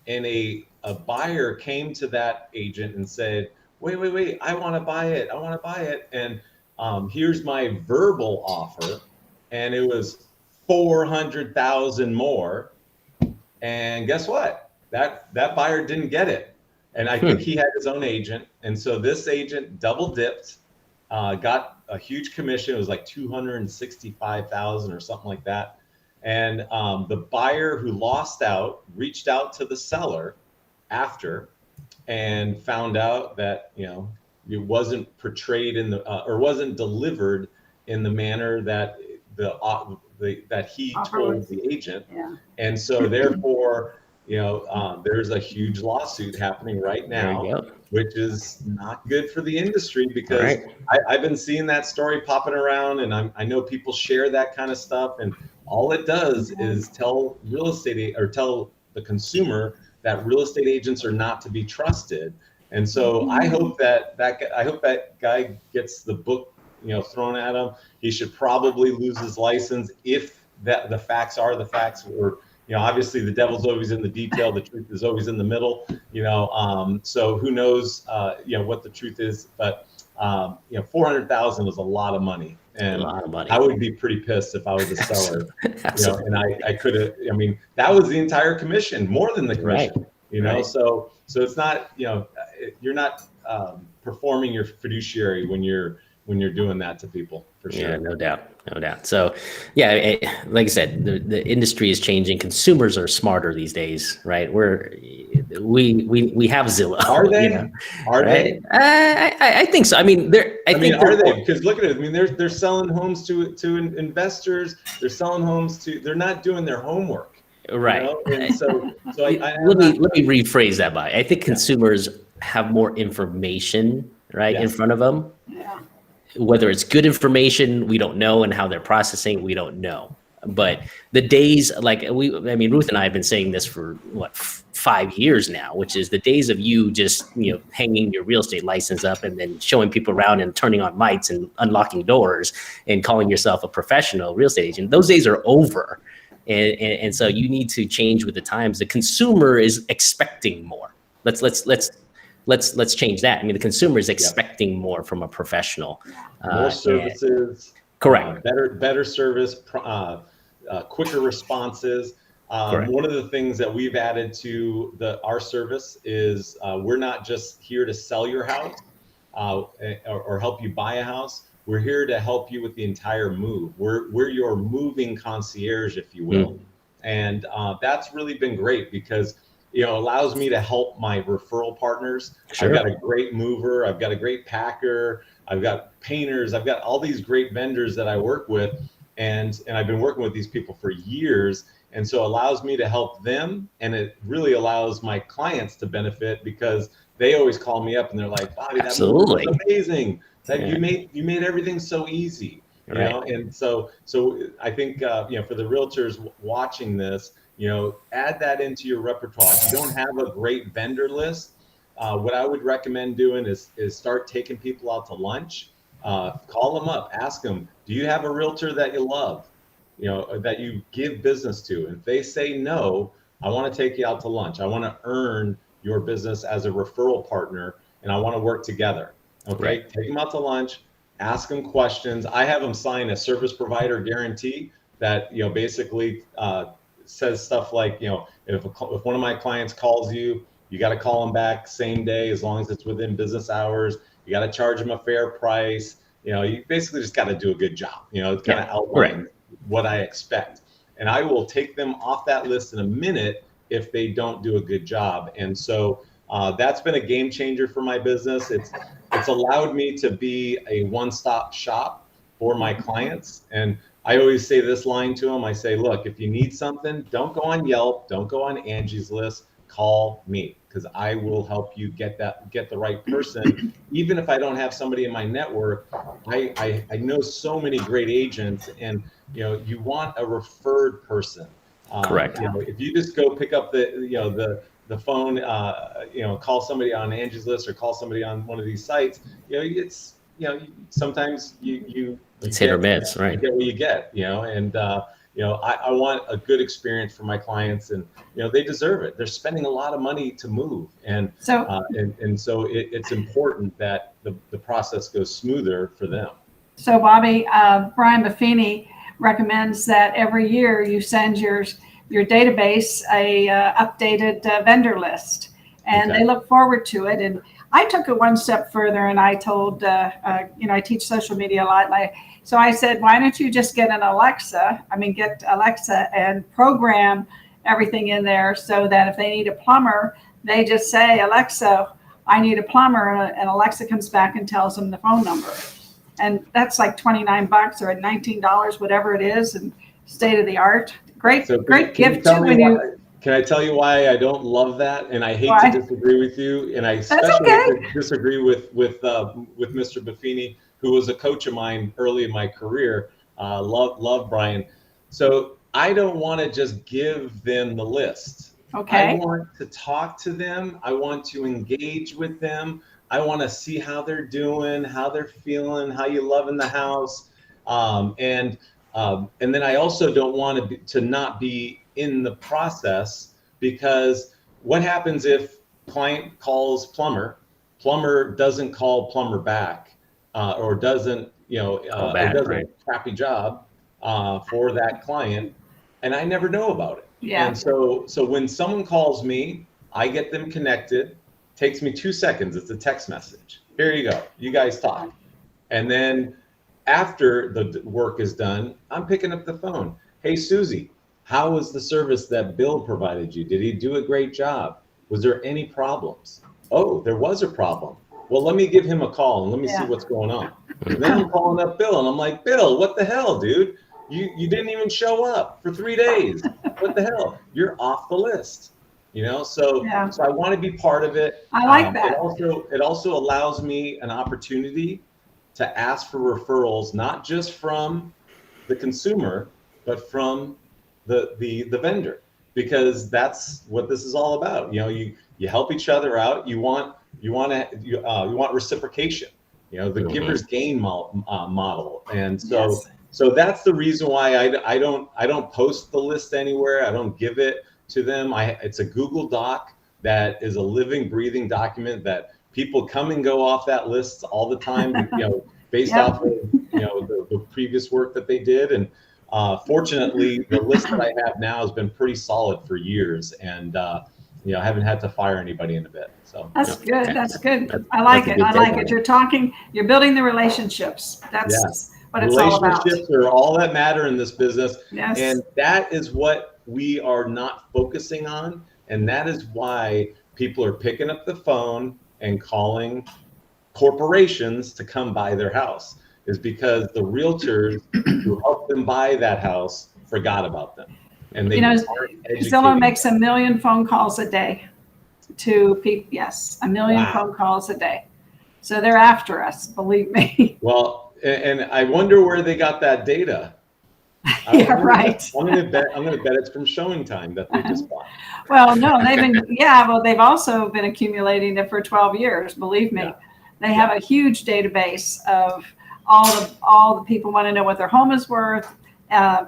and a buyer came to that agent and said, wait, I want to buy it. And here's my verbal offer. And it was 400,000 more. And guess what? That buyer didn't get it. And I think he had his own agent. And so this agent double dipped, got a huge commission. It was like 265,000 or something like that. And the buyer who lost out reached out to the seller after, and found out that it wasn't portrayed in the or wasn't delivered in the manner that that he told the agent. Yeah. And so therefore, there's a huge lawsuit happening right now, which is not good for the industry, because I've been seeing that story popping around, and I know people share that kind of stuff, and all it does is tell the consumer that real estate agents are not to be trusted. And so I hope that guy gets the book, thrown at him. He should probably lose his license if the facts are the facts. Or, obviously the devil's always in the detail. The truth is always in the middle. So who knows, what the truth is. But 400,000 is a lot of money. And I would be pretty pissed if I was a seller, and I could have. I mean, that was the entire commission, more than the commission. So it's not. You're not performing your fiduciary when you're doing that to people, for sure. Yeah, no doubt. So, yeah, like I said, the industry is changing. Consumers are smarter these days, right? We have Zillow. Are they? Are they? I think so. I mean, are they? Because look at it. I mean, they're selling homes to investors. They're selling homes they're not doing their homework. Right. And so let me rephrase that by. I think consumers have more information, right, in front of them. Yeah. Whether it's good information, we don't know, and how they're processing, we don't know. But the days, Ruth and I have been saying this for 5 years now, which is the days of you just, hanging your real estate license up and then showing people around and turning on lights and unlocking doors and calling yourself a professional real estate agent. Those days are over. And so you need to change with the times. The consumer is expecting more. Let's change that. I mean, the consumer is expecting more from a professional. More services. Correct. Better service, quicker responses. One of the things that we've added to our service is we're not just here to sell your house or help you buy a house. We're here to help you with the entire move. We're your moving concierge, if you will. And that's really been great, because it allows me to help my referral partners. Sure. I've got a great mover. I've got a great packer. I've got painters. I've got all these great vendors that I work with. And I've been working with these people for years. And so it allows me to help them. And it really allows my clients to benefit, because they always call me up and they're like, Bobby, that was amazing. You made everything so easy. You know? And so I think, for the realtors watching this, add that into your repertoire. If you don't have a great vendor list, what I would recommend doing is start taking people out to lunch. Call them up, ask them, do you have a realtor that you love, that you give business to? And if they say no, I want to take you out to lunch. I want to earn your business as a referral partner, and I want to work together. Okay, right. Take them out to lunch, ask them questions. I have them sign a service provider guarantee that basically says stuff like, if one of my clients calls you, you got to call them back same day, as long as it's within business hours. You got to charge them a fair price. You basically just got to do a good job. It's kind of outline what I expect, and I will take them off that list in a minute if they don't do a good job. And so That's been a game changer for my business. It's allowed me to be a one-stop shop for my clients. And I always say this line to them. I say, look, if you need something, don't go on Yelp, don't go on Angie's List, call me, because I will help you get the right person. Even if I don't have somebody in my network, I know so many great agents, and you want a referred person. Correct. If you just go pick up the phone, call somebody on Angie's List or call somebody on one of these sites, it's sometimes it's hit or miss, right? You get what you get, and I want a good experience for my clients, and they deserve it. They're spending a lot of money to move, and so it's important that the process goes smoother for them. So Bobby, Brian Buffini recommends that every year you send your database a updated vendor list, and they look forward to it. And I took it one step further, and I told, I teach social media a lot. So I said, why don't you just get Alexa and program everything in there so that if they need a plumber, they just say, Alexa, I need a plumber. And Alexa comes back and tells them the phone number. And that's like $29 or $19, whatever it is, and state of the art. Great gift too. Can I tell you why I don't love that? And I hate to disagree with you. And I especially disagree with Mr. Buffini, who was a coach of mine early in my career. Love Brian. So I don't want to just give them the list. Okay. I want to talk to them. I want to engage with them. I want to see how they're doing, how they're feeling, how you loving the house. And then I also don't want to not be in the process, because what happens if client calls plumber doesn't call plumber back, or doesn't, or does a crappy job for that client, and I never know about it. Yeah. And so when someone calls me, I get them connected. Takes me 2 seconds. It's a text message. Here you go. You guys talk. And then after the work is done, I'm picking up the phone. Hey, Susie, how was the service that Bill provided you? Did he do a great job? Was there any problems? Oh, there was a problem. Well, let me give him a call and let me see what's going on. And then I'm calling up Bill, and I'm like, Bill, what the hell, dude? You didn't even show up for 3 days. What the hell? You're off the list. So I want to be part of it. I like that. It also allows me an opportunity to ask for referrals, not just from the consumer, but from the vendor, because that's what this is all about. You help each other out. You want reciprocation. The giver's gain model, and so that's the reason why I don't post the list anywhere. I don't give it to them. It's a Google Doc that is a living, breathing document that people come and go off that list all the time, based off of the previous work that they did. And fortunately, the list that I have now has been pretty solid for years, and I haven't had to fire anybody in a bit. So that's good. That's good. I like it. I like it. You're building the relationships. That's what it's all about. Relationships are all that matter in this business. Yes. And that is what we are not focusing on. And that is why people are picking up the phone and calling corporations to come buy their house, is because the realtors who helped them buy that house forgot about them. And they Zillow makes 1 million phone calls a day to people. Yes, 1 million phone calls a day. So they're after us, believe me. Well, and I wonder where they got that data. Right. I'm gonna bet it's from Showing Time that they just bought. Well, no, they've also been accumulating it for 12 years. Believe me, they have a huge database of all the people want to know what their home is worth.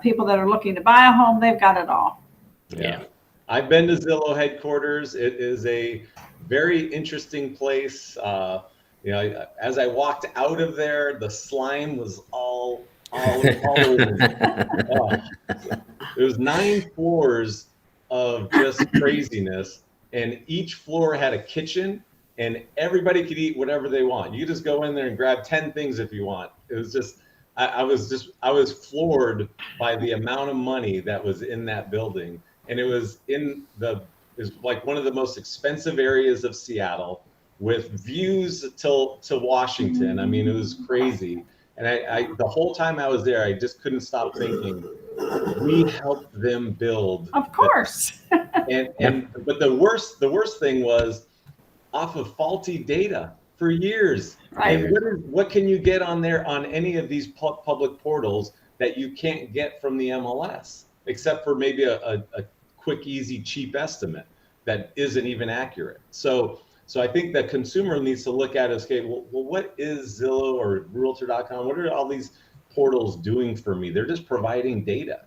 People that are looking to buy a home, they've got it all. Yeah. I've been to Zillow headquarters. It is a very interesting place. As I walked out of there, the slime was all over. It was 9 floors of just craziness, and each floor had a kitchen, and everybody could eat whatever they want. You could just go in there and grab 10 things if you want. It was just, I was floored by the amount of money that was in that building, and it was in the is like one of the most expensive areas of Seattle, with views to Washington. I mean, it was crazy. And I the whole time I was there, I just couldn't stop thinking, we helped them build. Of course. But the worst thing was off of faulty data for years. Right. And what can you get on there on any of these public portals that you can't get from the MLS, except for maybe a quick, easy, cheap estimate that isn't even accurate. So I think the consumer needs to look at it as, okay, well, what is Zillow or realtor.com? What are all these portals doing for me? They're just providing data.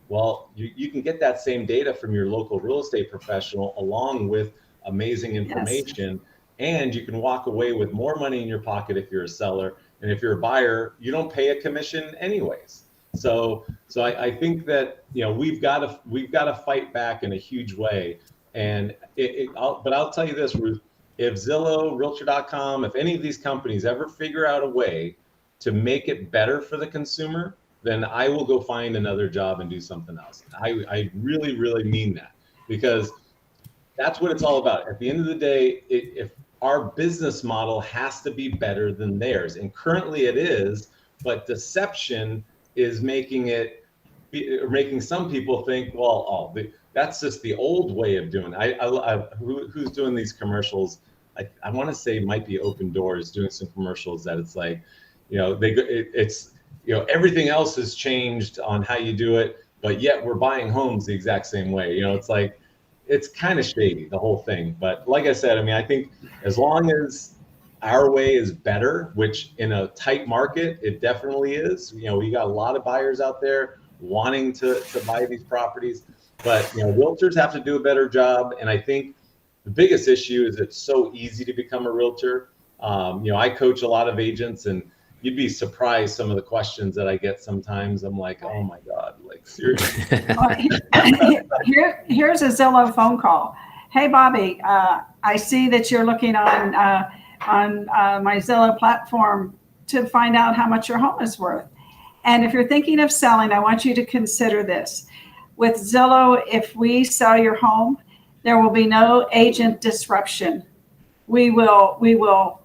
Well, you can get that same data from your local real estate professional along with amazing information. Yes. And you can walk away with more money in your pocket if you're a seller. And if you're a buyer, you don't pay a commission anyways. So I think that, you know, we've got to fight back in a huge way. And but I'll tell you this, Ruth, if Zillow, realtor.com, if any of these companies ever figure out a way to make it better for the consumer, then I will go find another job and do something else. I really, really mean that, because that's what it's all about. At the end of the day, if our business model has to be better than theirs, and currently it is, but deception is making some people think, well, that's just the old way of doing it. Who's doing these commercials? I want to say it might be Open Doors doing some commercials that it's like, you know, it's, you know, everything else has changed on how you do it, but yet we're buying homes the exact same way. You know, it's like, it's kind of shady, the whole thing. But like I said, I mean, I think as long as our way is better, which in a tight market, it definitely is. You know, we got a lot of buyers out there wanting to buy these properties, but, you know, realtors have to do a better job. And I think the biggest issue is it's so easy to become a realtor. You know, I coach a lot of agents, and you'd be surprised some of the questions that I get sometimes. I'm like, oh my God, like seriously. Here's a Zillow phone call. Hey, Bobby, I see that you're looking on my Zillow platform to find out how much your home is worth. And if you're thinking of selling, I want you to consider this. With Zillow, if we sell your home, there will be no agent disruption. We will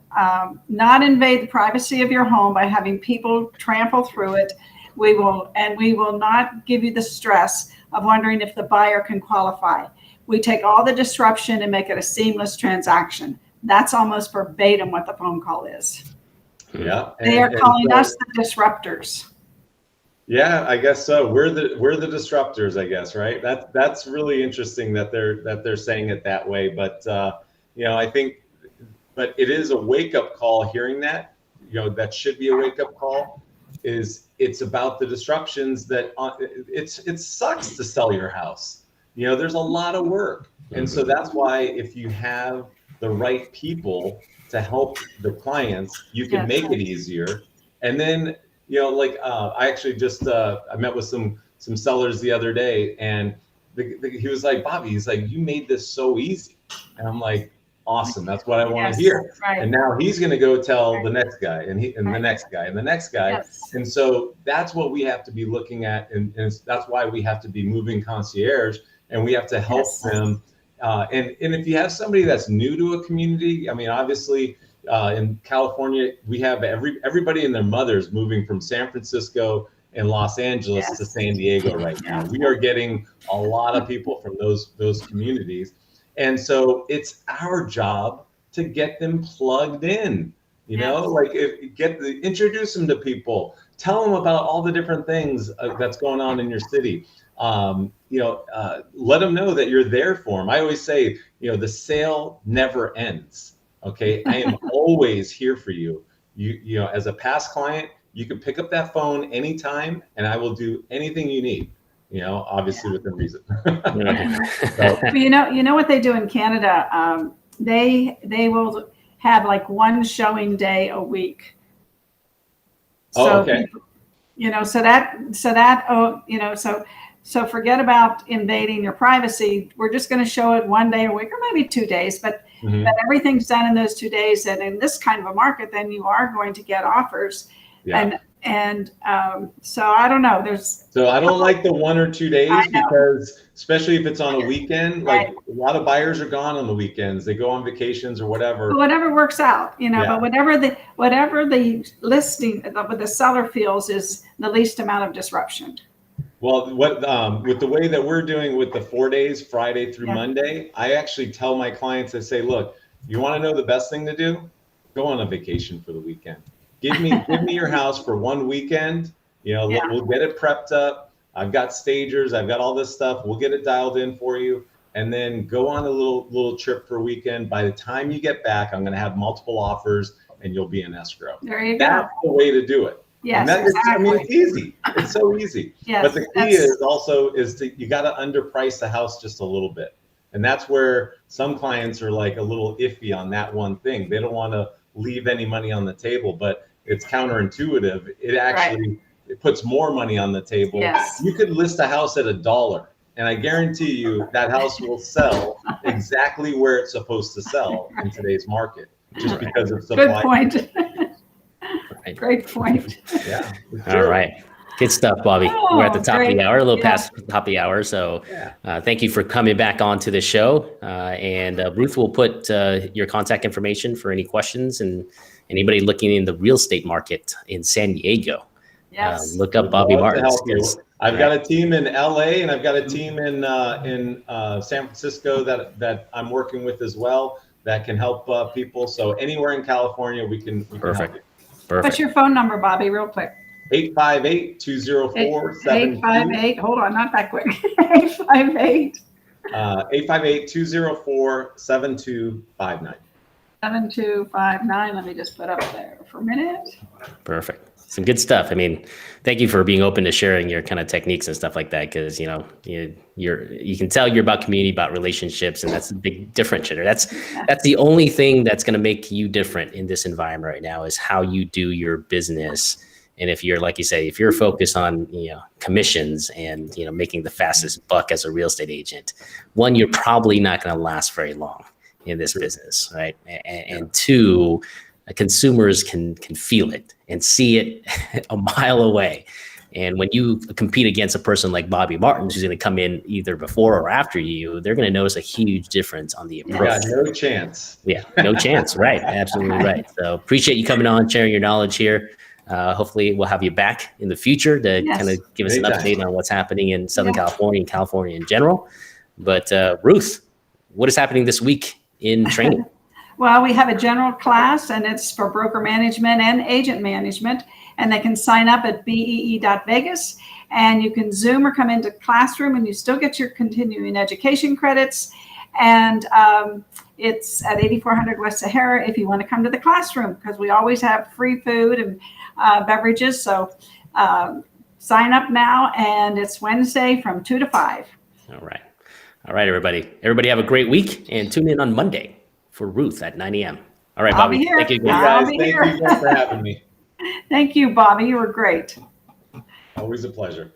not invade the privacy of your home by having people trample through it. We will not give you the stress of wondering if the buyer can qualify. We take all the disruption and make it a seamless transaction. That's almost verbatim what the phone call is. Yeah. They are calling us the disruptors. Yeah, I guess so. We're the disruptors, I guess, right? That's really interesting that they're saying it that way. But you know, I think, but it is a wake-up call hearing that. You know, that should be a wake-up call. It's about the disruptions that it sucks to sell your house. You know, there's a lot of work. And so that's why if you have the right people to help the clients, you can make it easier. And then, you know, like I actually just I met with some sellers the other day, and he was like, Bobby, he's like, you made this so easy. And I'm like, awesome, that's what I want to hear. Right. And now he's going to go tell the next guy, and the next guy, and the next guy. Yes. And so that's what we have to be looking at, and that's why we have to be moving Concierge, and we have to help them. And if you have somebody that's new to a community, I mean, obviously in California, we have everybody and their mothers moving from San Francisco and Los Angeles to San Diego right now. We are getting a lot of people from those communities. And so it's our job to get them plugged in, you know, like introduce them to people, tell them about all the different things that's going on in your city. You know, let them know that you're there for them. I always say, you know, the sale never ends. Okay. I am always here for you. You know, as a past client, you can pick up that phone anytime and I will do anything you need. You know, obviously within reason. But you know what they do in Canada? They will have like one showing day a week. So, okay. You know, so forget about invading your privacy. We're just going to show it one day a week, or maybe 2 days, but everything's done in those 2 days. And in this kind of a market, then you are going to get offers. Yeah. And so I don't know. So I don't like the 1 or 2 days because, especially if it's on a weekend, like a lot of buyers are gone on the weekends. They go on vacations or whatever. But whatever works out, but whatever the listing, what the seller feels is the least amount of disruption. Well, with the way that we're doing with the 4 days, Friday through Monday, I actually tell my clients, I say, look, you want to know the best thing to do? Go on a vacation for the weekend. Give me your house for 1 weekend. We'll get it prepped up. I've got stagers. I've got all this stuff. We'll get it dialed in for you. And then go on a little trip for a weekend. By the time you get back, I'm going to have multiple offers and you'll be in escrow. There you go. That's the way to do it. Yes, exactly. It's easy. It's so easy. Yes, but the key is you got to underprice the house just a little bit. And that's where some clients are like a little iffy on that one thing. They don't want to leave any money on the table, but it's counterintuitive. It actually it puts more money on the table. Yes. You could list a house at $1, and I guarantee you that house will sell exactly where it's supposed to sell in today's market, just because of supply. Good point. Great point. Yeah. All right. Good stuff, Bobby. We're at the top of the hour, a little past the top of the hour. So thank you for coming back onto the show. And Ruth will put your contact information for any questions and anybody looking in the real estate market in San Diego. Yes. Look up Bobby Martins. I've got a team in LA and I've got a team in San Francisco that I'm working with as well that can help people. So anywhere in California, we can help you. Perfect. What's your phone number, Bobby, real quick? 858-204-7259. Hold on, not that quick. 858. 858-204-7259. 7259. Let me just put up there for a minute. Perfect. Some good stuff. I mean, thank you for being open to sharing your kind of techniques and stuff like that, because you can tell you're about community, about relationships, and that's a big differentiator. That's the only thing that's going to make you different in this environment right now is how you do your business. And if you're, like you say, if you're focused on commissions and making the fastest buck as a real estate agent, one, you're probably not going to last very long in this business, right? And two, consumers can feel it and see it a mile away. And when you compete against a person like Bobby Martins, who's going to come in either before or after you, they're going to notice a huge difference on the approach. Yeah, no chance. Yeah, no chance. Right. Absolutely right. So appreciate you coming on, sharing your knowledge here. Hopefully we'll have you back in the future to kind of give us an update on what's happening in Southern California and California in general. But Ruth, what is happening this week in training? Well, we have a general class, and it's for broker management and agent management, and they can sign up at bee.vegas, and you can Zoom or come into classroom, and you still get your continuing education credits. And it's at 8400 West Sahara if you want to come to the classroom, because we always have free food and beverages. So sign up now, and it's Wednesday from 2 to 5. All right. All right, everybody. Everybody have a great week, and tune in on Monday for Ruth at 9 a.m. All right, Bobby. Thank you guys. Thank you guys for having me. Thank you, Bobby. You were great. Always a pleasure.